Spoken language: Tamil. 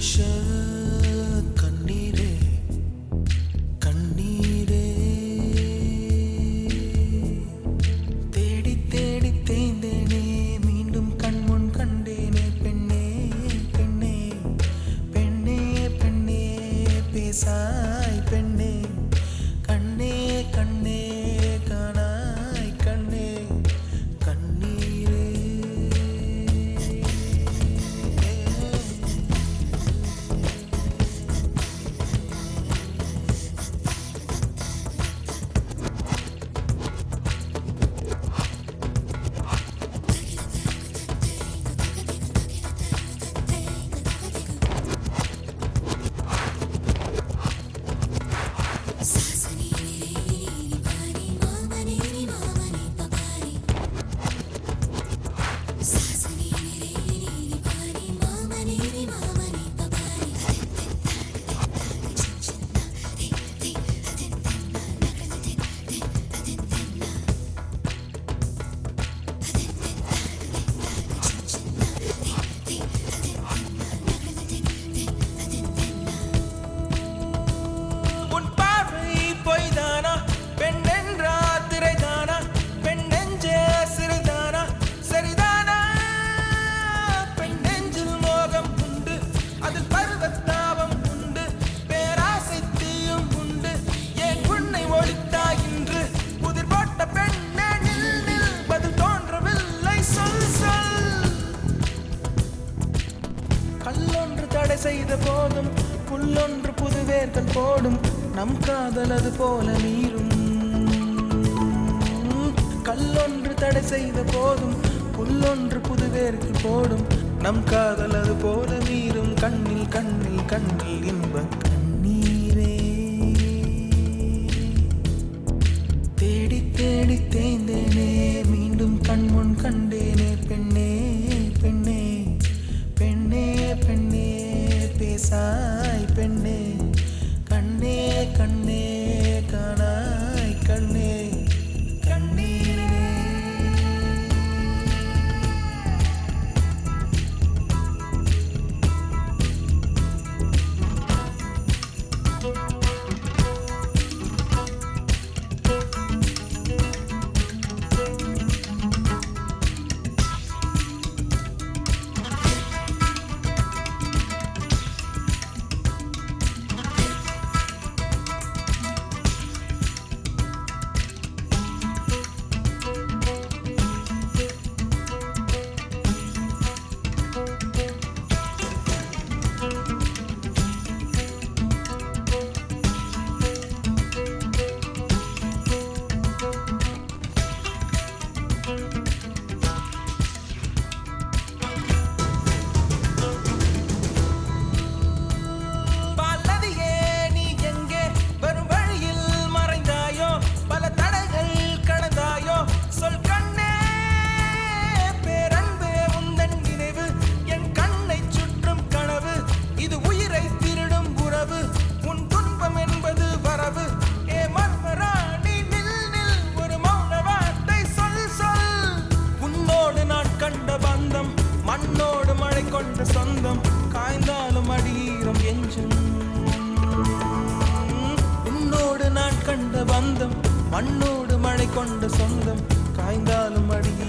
நிமிஷ கண்ணீரே கண்ணீரே தேடி தேடி தேய்ந்தேனே மீண்டும் கண்முன் கண்டேனே பெண்ணே பெண்ணே பெண்ணே பெண்ணே பேசாய் பெண்ணே கண்ணே கண்ணே காணாய் கண்ணே கண்ணீரே கல்லொன்று தடை செய்த போதும் புல்லொன்று புதுவேர்கள் போடும் நம் காதல் அது போல நீரும் கல்லொன்று தடை செய்த போதும் புல்லொன்று புதுவேர்கள் போடும் நம் காதல் அது போல நீரும் கண்ணில் கண்ணில் கண்ணில் இன்ப கண்ணீரே தேடி தேடி தேய்ந்தேனே மீண்டும் கண்முன் கண்டேனே பெண்ணே பெண்ணே பெண்ணே பெண்ணே பேசாய் பெண்ணே கண்ணே கண்ணே காணாய் கண்ணே கண்ணீரே மண்ணோடு மழை கொண்ட சொந்தம் காய்ந்தாலும் அடியீரம் எஞ்சும் உன்னோடு நான் கண்ட பந்தம் மண்ணோடு மழை கொண்ட சொந்தம் காய்ந்தாலும் அடியீரம்